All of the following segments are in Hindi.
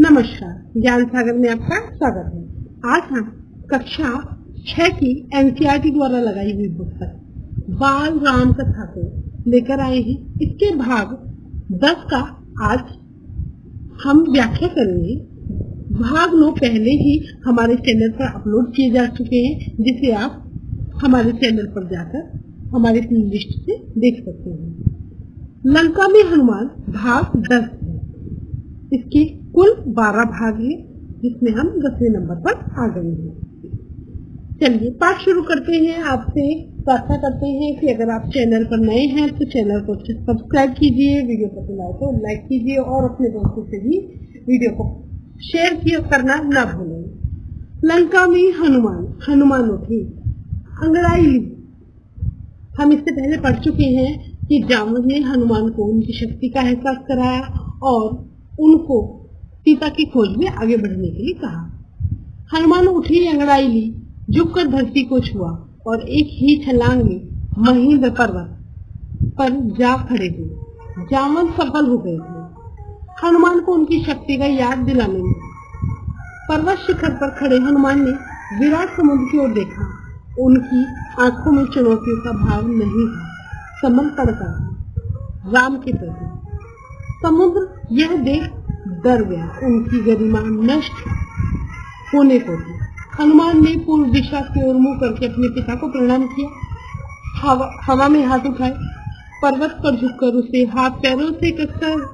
नमस्कार, ज्ञान सागर में आपका स्वागत है। आज हम कक्षा 6 की एनसीईआरटी द्वारा लगाई हुई पुस्तक बाल राम कथा को लेकर आए हैं। इसके भाग 10 का आज हम व्याख्या करेंगे। भाग 9 पहले ही हमारे चैनल पर अपलोड किए जा चुके हैं, जिसे आप हमारे चैनल पर जाकर हमारे प्लेलिस्ट से देख सकते हैं। लंका में हनुमान भाग 10 है। इसके कुल 12 भाग हैं, जिसमें हम 10वें नंबर पर आ गए हैं। चलिए पाठ शुरू करते हैं। आपसे प्रार्थना करते हैं कि अगर आप चैनल पर नए हैं तो चैनल को सब्सक्राइब कीजिए, वीडियो पसंद आए तो लाइक कीजिए और अपने दोस्तों से भी वीडियो को शेयर करना न भूलें। लंका में हनुमान उठे, अंगड़ाई ली। हम इससे पहले पढ़ चुके हैं कि जामवंत ने हनुमान को उनकी शक्ति का एहसास कराया और उनको सीता की खोज में आगे बढ़ने के लिए कहा। हनुमान उठी, अंगड़ाई ली, झुककर धरती को छुआ और एक ही छलांग में महेंद्र पर्वत पर जा खड़े हुए। जामवंत सफल हो गए थे हनुमान को उनकी शक्ति का याद दिलाने में। पर्वत शिखर पर खड़े हनुमान ने विराट समुद्र की ओर देखा। उनकी आंखों में चुनौतियों का भाव नहीं था, समर्पण का था राम के प्रति। समुद्र यह देख डर गया, उनकी गरिमा नष्ट होने को थी। हनुमान ने पूर्व दिशा की ओर मुंह करके अपने पिता को प्रणाम किया। हवा में हाथ उठाए, पर्वत पर झुककर उसे हाथ पैरों से कसकर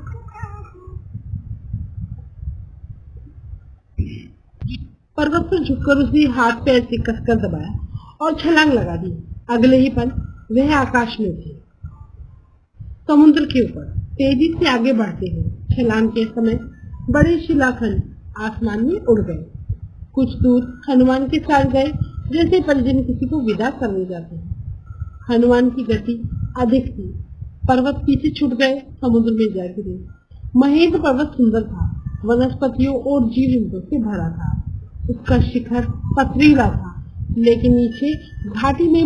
हाथ पैर से कसकर दबाया और छलांग लगा दी। अगले ही पल वह आकाश में थे, समुद्र के ऊपर तेजी से आगे बढ़ते हैं। छलांग के समय बड़े शिलाखंड आसमान में उड़ गए। कुछ दूर हनुमान के साथ गए, जैसे परिजन किसी को विदा करने जाते हैं। हनुमान की गति अधिक थी, पर्वत पीछे छूट गए, समुद्र में जा गिरे। महेंद्र पर्वत सुंदर था, वनस्पतियों और जीव जंतुओं से भरा था। उसका शिखर पथरीला था, लेकिन नीचे घाटी में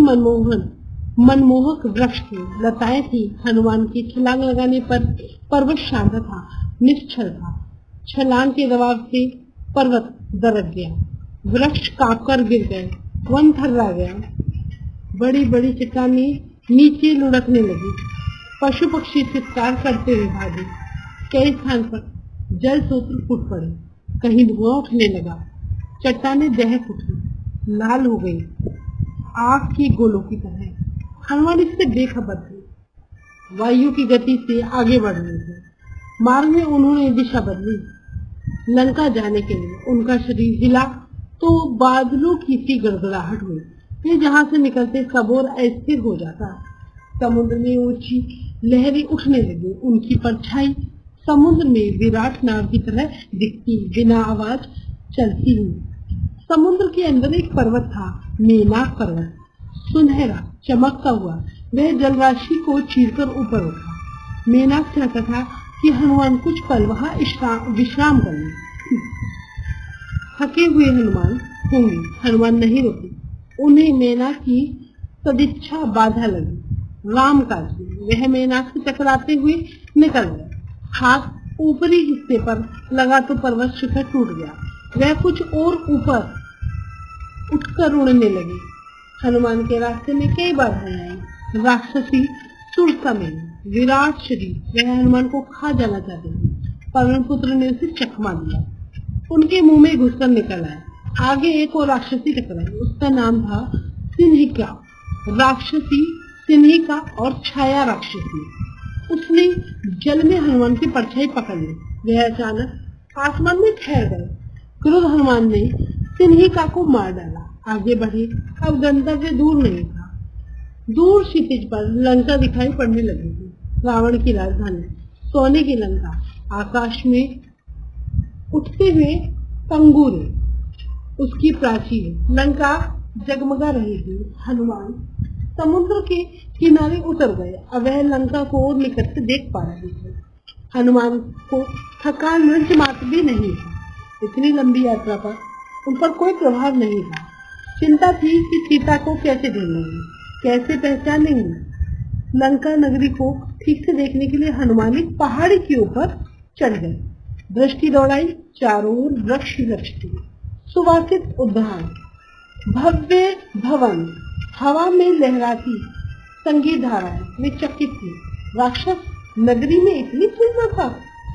मनमोहक वृक्ष थे, लताएं थी। हनुमान की छलांग लगाने पर पर्वत शांत था, निश्चल था। छलांग के दबाव से पर्वत दरक गया, वृक्ष कांपकर गिर गए, वन थर्रा गया। बड़ी बड़ी चट्टानें नीचे लुढ़कने लगी, पशु पक्षी चित्कार करते हुए भागे। कई स्थान पर जल स्रोत फूट पड़े, कहीं धुआं उठने लगा। चट्टानें दहक उठी, लाल हो गई, आग के गोलों की तरह। हनुमान इससे बेखबर थे, वायु की गति से आगे बढ़ रहे थे। मार्ग में उन्होंने दिशा बदली, लंका जाने के लिए। उनका शरीर हिला तो बादलों की सी गड़गड़ाहट हुई। वे जहां से निकलते सब और अस्थिर हो जाता। समुद्र में ऊंची लहरें उठने लगी, उनकी परछाई समुद्र में विराट नाव की तरह दिखती, बिना आवाज चलती हुई। समुद्र के अंदर एक पर्वत था, मेनाक पर्वत, सुनहरा चमकता हुआ। वह जलराशि को चीरकर ऊपर उठा। मेनाक चाहता था कि हनुमान कुछ पल वहां विश्राम कर लें। थके हुए हनुमान नहीं रुके। उन्हें मेनाक की सदिच्छा बाधा लगी। राम काज में वह मेनाक से टकराते हुए निकल गए। हाथ ऊपरी हिस्से पर लगा तो पर्वत शिखर टूट गया। वह कुछ और ऊपर उठकर उड़ने लगी। हनुमान के रास्ते में कई बाधाएं आई। राक्षसी सुरसा में विराट शरीर, वह हनुमान को खा जाना चाहते थे। पवन पुत्र ने उसे चकमा दिया, उनके मुंह में घुसकर निकल आया। आगे एक और राक्षसी टकराई, उसका नाम था सिंहिका। राक्षसी सिंहिका और छाया राक्षसी। उसने जल में हनुमान की परछाई पकड़ ली। वह अचानक आसमान में ठहर गए। क्रोध हनुमान ने सिंहिका को मार डाला। आगे बढ़े, अब गंतव्य दूर नहीं था। दूर क्षितिज पर लंका दिखाई पड़ने लगी थी, रावण की राजधानी, सोने की लंका। आकाश में उठते हुए पंगुरे, उसकी प्राचीर। लंका जगमगा रही थी। हनुमान समुद्र के किनारे उतर गए। अब वह लंका को और निकट से देख पा रहे थे। हनुमान को थकान रंच मात्र भी नहीं था। इतनी लंबी यात्रा पर उन पर कोई प्रभाव नहीं था। चिंता थी कि सीता को कैसे ढूंढेंगे, कैसे पहचानेंगे। लंका नगरी को ठीक से देखने के लिए हनुमान एक पहाड़ी के ऊपर चढ़ गए। दृष्टि दौड़ाई, चारों ओर वृक्ष वृक्ष थे, सुवासित उद्यान, भव्य भवन, हवा में लहराती संगीत धाराएं। वे चकित थे। राक्षस नगरी में इतनी सुंदर था।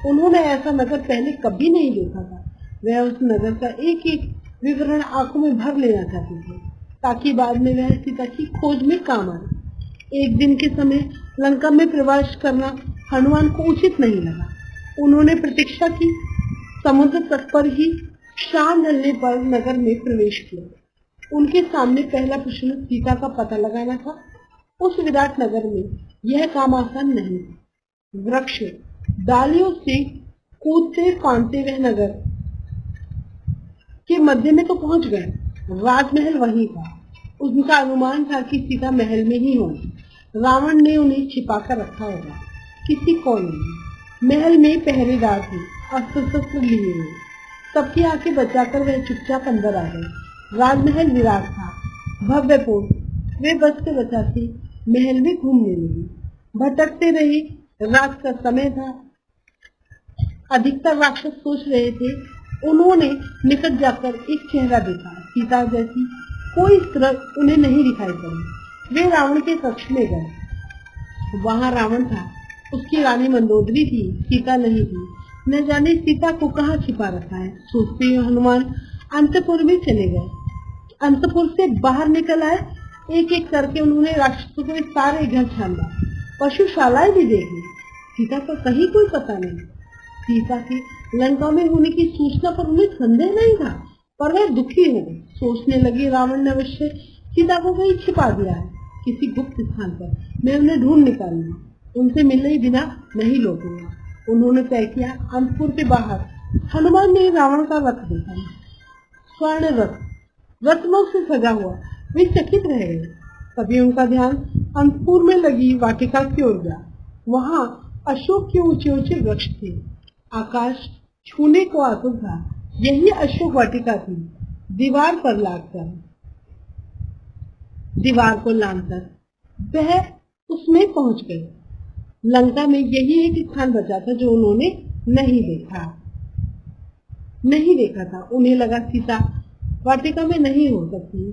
उन्होंने ऐसा नगर पहले कभी नहीं देखा था। वह उस नगर का एक एक विवरण आंखों में भर लेना चाहते थे, ताकि बाद में वह सीता की खोज में काम आए। एक दिन के समय लंका में प्रवेश करना हनुमान को उचित नहीं लगा। उन्होंने प्रतीक्षा की। समुद्र तट पर ही शाम ढलने पर नगर में प्रवेश किया। उनके सामने पहला प्रश्न सीता का पता लगाना था। उस विराट नगर में यह काम आसान नहीं था। वृक्ष डालियों से कूदते फांदते वह नगर के मध्य में तो पहुंच गए। राजमहल वहीं था। उनका अनुमान था कि सीता महल में ही होगी। रावण ने उन्हें छिपा कर रखा होगा किसी कोने में। महल में पहरेदार थे, अस्त्र शस्त्र लिए हुए। सबकी आंखें बचाकर वह चुपचाप अंदर आ गए। राजमहल विराट था, भव्यपूर्ण। वे बचते बचाते महल में घूमने लगे, भटकते रहे। रात का समय था। अधिकतर राक्षस सोच रहे थे। उन्होंने निकट जाकर एक चेहरा देखा। सीता जैसी कोई स्त्री उन्हें नहीं दिखाई पड़ी। वे रावण के कक्ष में गए। वहां रावण था, उसकी रानी मंदोदरी थी, सीता नहीं थी। न जाने सीता को कहाँ छिपा रखा है। सोचते हुए हनुमान अंतपुर में चले गए। अंतपुर से बाहर निकल आए। एक एक करके उन्होंने राक्षसों के सारे घर छाना, पशुशालाएं भी देखी। सीता का कहीं कोई पता नहीं। सीता की लंका में होने की सूचना पर उन्हें संदेह नहीं था, पर वह दुखी हो गए। सोचने लगे, रावण ने अवश्य सीता को कहीं छिपा दिया है, किसी गुप्त स्थान पर। मैं उन्हें ढूंढ निकालूंगा, उनसे मिलने ही बिना नहीं लौटूंगा। उन्होंने तय किया। अंतपुर के बाहर हनुमान ने रावण का रथ देखा, स्वर्ण रथ, रत्नों से सजा हुआ। वे चकित रह गए। तभी उनका ध्यान अंतपुर में लगी वाटिका की ओर गया। वहां अशोक के ऊंचे ऊंचे वृक्ष थे। आकाश छूने को आतुर था। यही अशोक वाटिका थी। दीवार को लांघकर वह उसमें पहुंच गए। लंका में यही एक स्थान बचा था जो उन्होंने नहीं देखा था। उन्हें लगा सीता वाटिका में नहीं हो सकती।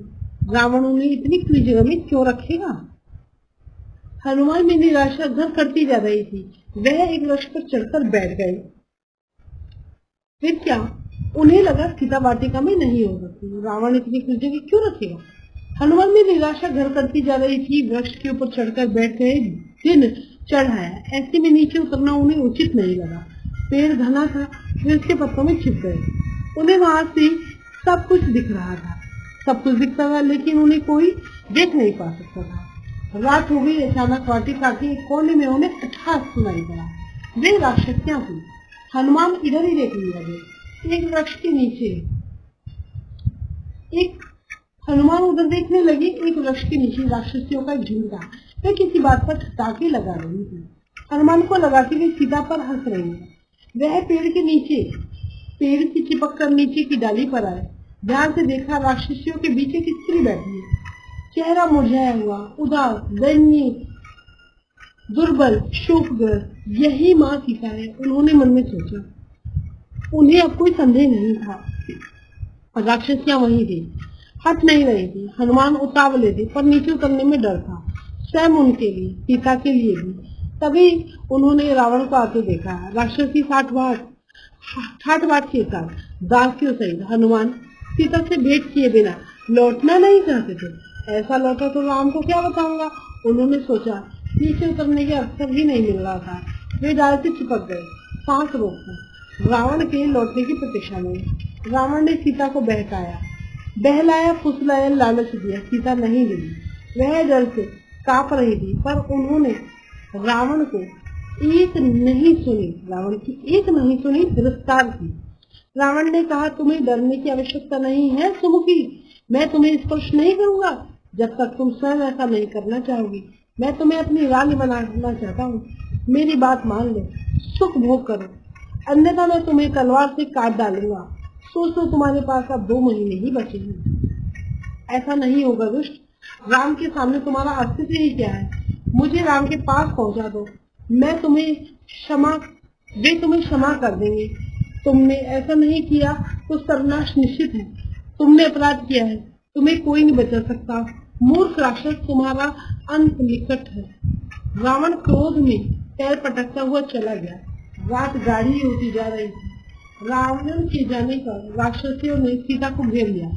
रावण उन्हें इतनी खुली जगह में क्यों रखेगा। हनुमान में निराशा घर करती जा रही थी। वह एक वृक्ष पर चढ़कर बैठ गए। फिर क्या, उन्हें लगा सीता वाटिका में नहीं हो सकती। रावण इतनी खुली जगह क्यों रखेगा। हनुमान में निराशा घर करती जा रही थी। वृक्ष के ऊपर चढ़कर बैठ गए। दिन चढ़ आया। ऐसे में नीचे उतरना उन्हें उचित नहीं लगा। पेड़ घना था, वे उसके पत्तों में छिप गए। उन्हें वहां से सब कुछ दिख रहा था। सब कुछ दिखता था, लेकिन उन्हें कोई देख नहीं पा सकता था। रात हो गई। अचानक वाटिका के एक कोने में उन्हें अट्ठास सुनाई पड़ा। वे राक्षसियां थी। हनुमान इधर ही देखने लगे। एक वृक्ष के नीचे हनुमान उधर देखने लगे। एक वृक्ष के नीचे राक्षसियों का झुंड था। वे किसी बात पर ठिकाके लगा रही थी। हनुमान को लगा कि वे सीता पर हंस रही है। वह पेड़ से चिपक कर नीचे की डाली पर आए। ध्यान से देखा, राक्षसियों के बीच एक स्त्री बैठी है। चेहरा मुरझाया हुआ, उदास, दयनीय, दुर्बल, शोकग्रस्त। यही माँ सीता है, उन्होंने मन में सोचा। उन्हें अब कोई संदेह नहीं था। राक्षसियां वहीं थी, हट नहीं रही थी। हनुमान उतावले थे, पर नीचे उतरने में डर था, स्वयं उनके लिए, सीता के लिए भी। तभी उन्होंने रावण को आते देखा। राक्षसी ठाट बाट के साथ दासियों सहित हनुमान सीता से भेंट किए बिना लौटना नहीं चाहते थे। ऐसा लौटा तो राम को क्या बताऊंगा, उन्होंने सोचा। नीचे उतरने के अवसर भी नहीं मिल रहा था। वे डाल से चिपक गए, सांस रोककर, रावण के लौटने की प्रतीक्षा में। रावण ने सीता को बहलाया, फुसलाया, लालच दिया। सीता नहीं मिली। वह डर से कांप रही थी, पर उन्होंने रावण की एक नहीं सुनी, गिरफ्तार की। रावण ने कहा, तुम्हें डरने की आवश्यकता नहीं है सुमुखी। मैं तुम्हें स्पर्श नहीं करूंगा जब तक तुम स्वयं ऐसा नहीं करना चाहोगी। मैं तुम्हें अपनी रानी बनाना चाहता हूँ। मेरी बात मान लो, सुख भोग करो, अन्यथा मैं तुम्हें तलवार से काट डालूंगा। सोचो, तुम्हारे पास अब 2 महीने ही बचे हैं। ऐसा नहीं होगा दुष्ट। राम के सामने तुम्हारा अस्तित्व ही क्या है। मुझे राम के पास पहुंचा दो, वे तुम्हें क्षमा कर देंगे। तुमने ऐसा नहीं किया तो सर्वनाश निश्चित है। तुमने अपराध किया है, तुम्हें कोई नहीं बचा सकता। मूर्ख राक्षस, तुम्हारा अंत निकट है। रावण क्रोध में पैर पटकता हुआ चला गया। रात गाढ़ी होती जा रही थी। रावण के जाने पर राक्षसियों ने सीता को घेर लिया,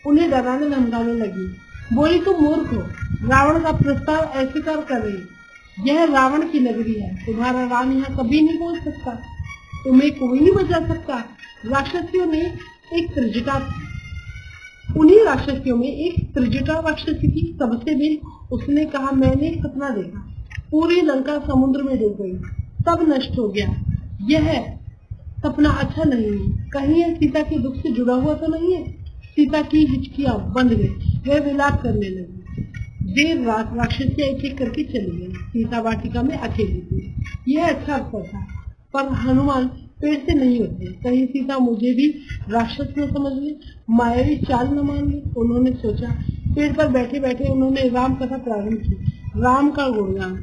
उन्हें डराने धमकाने लगी। बोली, तुम मूर्ख हो, रावण का प्रस्ताव अस्वीकार कर रही। यह रावण की नगरी है, तुम्हारा राम यहाँ कभी नहीं पहुंच सकता, तुम्हें कोई नहीं बचा सकता। राक्षसियों ने एक त्रिजटा थी, उन्हीं राक्षसियों में एक त्रिजटा राक्षसी थी, सबसे भी। उसने कहा, मैंने एक सपना देखा, पूरी लंका समुद्र में डूब गई, सब नष्ट हो गया। यह सपना अच्छा नहीं है, कहीं यह सीता के दुख से जुड़ा हुआ तो नहीं है। सीता की हिचकियां बंद गई, वह विलाप करने लगी। देर रात राक्षसियां एक एक करके चली गई। सीता वाटिका में अकेली थी। यह अच्छा अवसर था, पर हनुमान पेड़ से नहीं उठे, कहीं सीता मुझे भी राक्षस न समझ ले, मायावी चाल न मान ले। उन्होंने सोचा। पेड़ पर बैठे बैठे उन्होंने राम कथा प्रारंभ की, राम का गुणगान।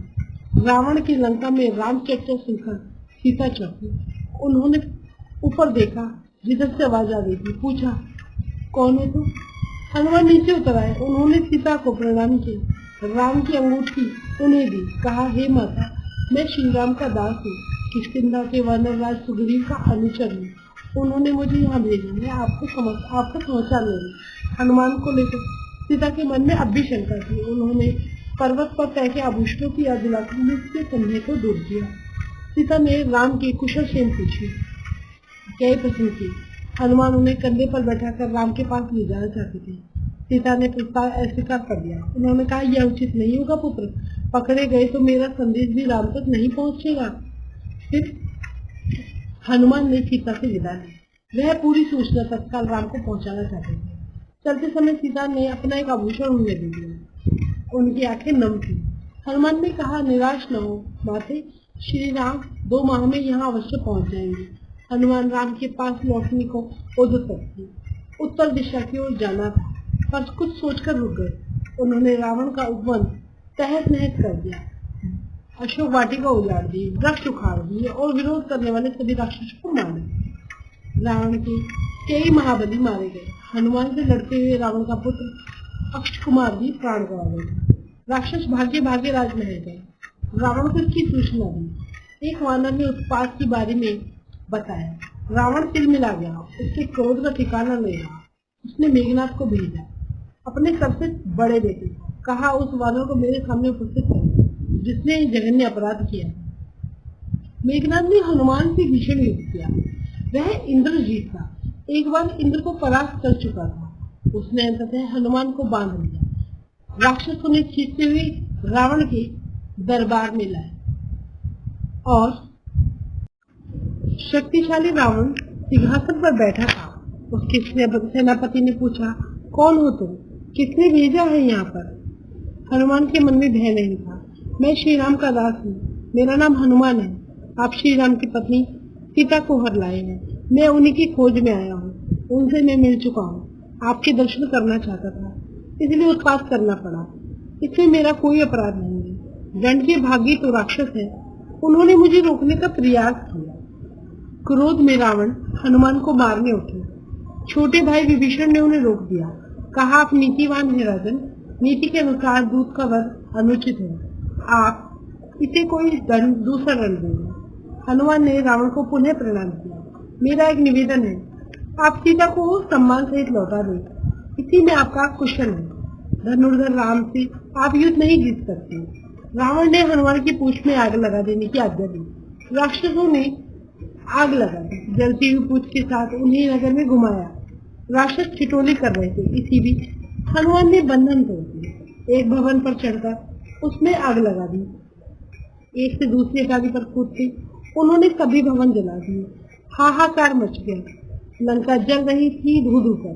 रावण की लंका में राम चर्चा सुनकर सीता चौंकी। उन्होंने ऊपर देखा, जिधर से आवाज आ रही थी। पूछा, कौन है तुम? हनुमान नीचे उतर आए। उन्होंने सीता को प्रणाम किया, राम की अंगूठी उन्हें दी। कहा, हे माता, मैं श्री राम का दास हूँ, किष्किंधा के वानर राज सुग्रीव का अनुचर हूँ। उन्होंने मुझे यहाँ भेजा है आपको समाचार लेने। हनुमान को लेकर सीता के मन में अब भी शंका थी। उन्होंने पर्वत पर तय के आभूषणों की याद दिलाकर उसके कंधे को दूर किया। सीता ने राम की कुशल क्षेम पूछी, क्या पसंद की। हनुमान उन्हें कंधे पर बैठाकर राम के पास ले जाना चाहते थे। सीता ने प्रस्ताव अस्वीकार कर दिया। उन्होंने कहा, यह उचित नहीं होगा पुत्र, पकड़े गए तो मेरा संदेश भी राम तक नहीं पहुंचेगा। फिर हनुमान ने सीता से विदा ली। वह पूरी सूचना तत्काल राम को पहुंचाना चाहते थे। चलते समय सीता ने अपना एक आभूषण उन्हें दे दिया। उनकी आंखें नम थी। हनुमान ने कहा, निराश न हो माते, श्री राम 2 माह में यहाँ अवश्य पहुंच जाएंगे। हनुमान राम के पास लौटने को उद्यत थे। उत्तर दिशा की ओर जाना था, पर कुछ सोचकर रुक गए। उन्होंने रावण का उपवन तहस नहस कर दिया, अशोक वाटिका उजाड़ दी, वृक्ष उखाड़ दिए और विरोध करने वाले सभी राक्षसों को मार दिया। रावण के कई महाबली मारे गए। हनुमान से लड़ते हुए रावण का पुत्र अक्ष कुमार भी प्राण गंवा गए। राक्षस भागे भागे राजमहल गए। रावण को इसकी सूचना दी। एक वानर ने उत्पात के बारे में बताया। रावण तिलमिला गया, उसके क्रोध का ठिकाना नहीं रहा। उसने मेघनाथ को भेजा, अपने सबसे बड़े बेटे। कहा, उस वानर को मेरे सामने उपस्थित कर, जिसने जघन्य अपराध किया। मेघनाथ ने हनुमान से भीषण युद्ध किया। वह इंद्रजीत था, एक बार इंद्र को परास्त कर चुका था। उसने अंततः हनुमान को बांध लिया। राक्षस उन्हें खींचते हुए रावण के दरबार में लाए और शक्तिशाली रावण सिंहासन पर बैठा था। उसके सेनापति ने पूछा, कौन हो तुम, किसने भेजा है यहाँ पर? हनुमान के मन में भय नहीं था। मैं श्री राम का दास हूँ, मेरा नाम हनुमान है। आप श्री राम की पत्नी सीता को हर लाए हैं। मैं उन्हीं की खोज में आया हूँ, उनसे मैं मिल चुका हूँ। आपके दर्शन करना चाहता था, इसलिए उत्पात करना पड़ा। इसमें मेरा कोई अपराध नहीं है। दंड के भागी तो राक्षस है, उन्होंने मुझे रोकने का प्रयास किया। क्रोध में रावण हनुमान को मारने उठे। छोटे भाई विभीषण ने उन्हें रोक दिया। कहा, आप नीतिवान हैं राजन, नीति के अनुसार दूत का वध अनुचित है। आप इसे कोई दूसरा दंड देंगे। हनुमान ने रावण को पुनः प्रणाम किया। मेरा एक निवेदन है, आप सीता को सम्मान सहित लौटा दें, इसी में आपका कुशल है। धनुर्धर राम से आप युद्ध नहीं जीत सकते। रावण ने हनुमान की पूंछ में आग लगा देने की आज्ञा दी। राक्षसों ने आग लगा दी। जलती हुई पूंछ के साथ उन्हें नगर में घुमाया। राक्षस ठिठोली कर रहे थे। इसी बीच हनुमान ने बंधन तोड़ दिए। एक भवन पर चढ़कर उसमें आग लगा दी। एक से दूसरी अटारी पर कूदते उन्होंने सभी भवन जला दिए। हाहाकार मच गया। लंका जल रही थी, धू धू कर।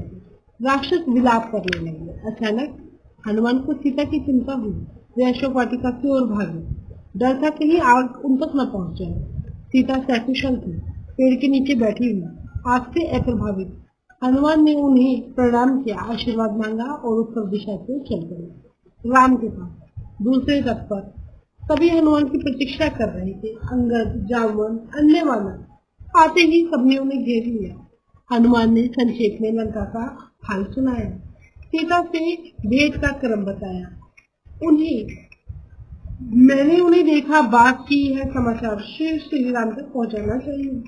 राक्षस विलाप करने लगे। अचानक हनुमान को सीता की चिंता हुई। वे अशोक वाटिका की ओर भागे। डर था कहीं आग उन तक न पहुंच जाए। सीता सकुशल थी, पेड़ के नीचे बैठी हुई, आग से अप्रभावित। हनुमान ने उन्हें प्रणाम किया, आशीर्वाद मांगा और उत्तर दिशा से चल गए राम के पास। दूसरे तट पर सभी हनुमान की प्रतीक्षा कर रहे थे। अंगद, जामवन, अन्य वानर आते ही सबने उन्हें घेर लिया। हनुमान ने संक्षेप में लंका का हाल सुनाया, सीता से भेंट का क्रम बताया। मैंने उन्हें देखा, बात की है समाचार श्री राम तक पहुंचाना चाहिए।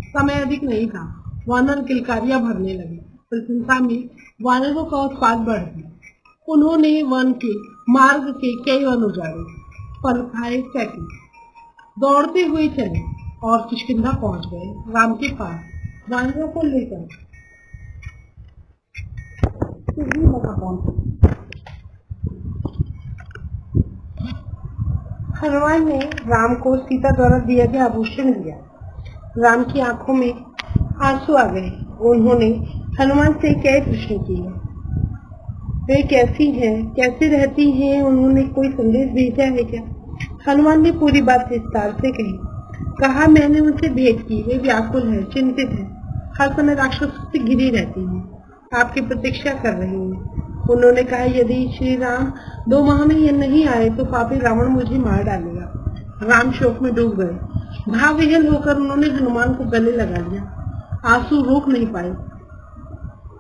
समय अधिक नहीं था, वानर किलकारियां भरने लगे। प्रशंसा में वानरों का उत्पाद बढ़ गया। उन्होंने वन के मार्ग के कई वन उजाड़े, फल खाए फेंके, दौड़ते हुए चले और किष्किंधा पहुंच गए। राम के पास वानरों को लेकर हनुमान ने राम को सीता द्वारा दिया गया आभूषण दिया। राम की आंखों में आंसू आ गए। उन्होंने हनुमान से कई प्रश्न किए। वे कैसी हैं, कैसे रहती हैं, उन्होंने कोई संदेश भेजा है क्या? हनुमान ने पूरी बात विस्तार से कही। कहा, मैंने उनसे भेंट की, वे व्याकुल है, चिंतित है, हर समय राक्षसों से घिरी रहती हैं, आपकी प्रतीक्षा कर रही हैं। उन्होंने कहा, यदि श्री राम 2 माह में ये नहीं आए तो पापी रावण मुझे मार डालेगा। राम शोक में डूब गए। भाव विह्वल होकर उन्होंने हनुमान को गले लगा लिया। आंसू रोक नहीं पाए।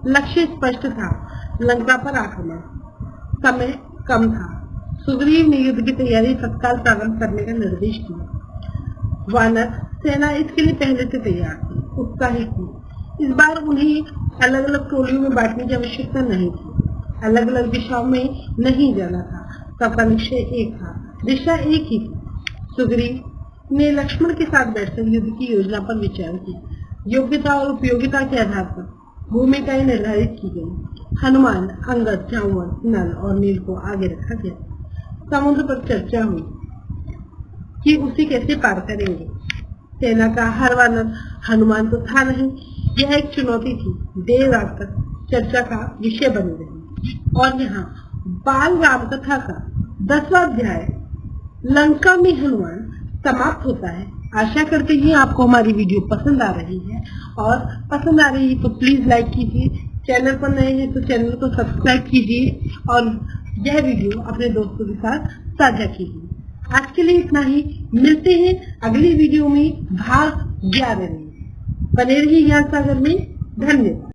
लक्ष्य स्पष्ट था, लंका पर आक्रमण। समय कम था। सुग्रीव ने युद्ध की तैयारी तत्काल प्रारंभ करने का निर्देश दिया। वानर सेना इसके लिए पहले से तैयार थी, उत्साहित थी। इस बार उन्हें अलग अलग टोलियों में बांटने की आवश्यकता नहीं थी, अलग अलग दिशाओं में नहीं जाना था। सबका निश्चय एक था, दिशा एक ही थी। सुग्रीव ने लक्ष्मण के साथ बैठकर युद्ध की योजना पर विचार किया। योग्यता और उपयोगिता के आधार पर भूमिकाएं निर्धारित की गई। हनुमान, अंगद, जांबवंत, नल और नील को आगे रखा गया। समुद्र पर चर्चा हुई कि उसे कैसे पार करेंगे। सेना का हर वानर हनुमान तो था नहीं, यह एक चुनौती थी। देर रात तक चर्चा का विषय बनी रही। और यहाँ बाल राम कथा का 10वां अध्याय लंका में हनुमान समाप्त होता है। आशा करते हैं आपको हमारी वीडियो पसंद आ रही है, और पसंद आ रही है तो प्लीज लाइक कीजिए। चैनल पर नए हैं तो चैनल को सब्सक्राइब कीजिए और यह वीडियो अपने दोस्तों के साथ साझा कीजिए। आज के लिए इतना ही। मिलते हैं अगली वीडियो में भाग 11 में। बने रहिए ज्ञान सागर में। धन्यवाद।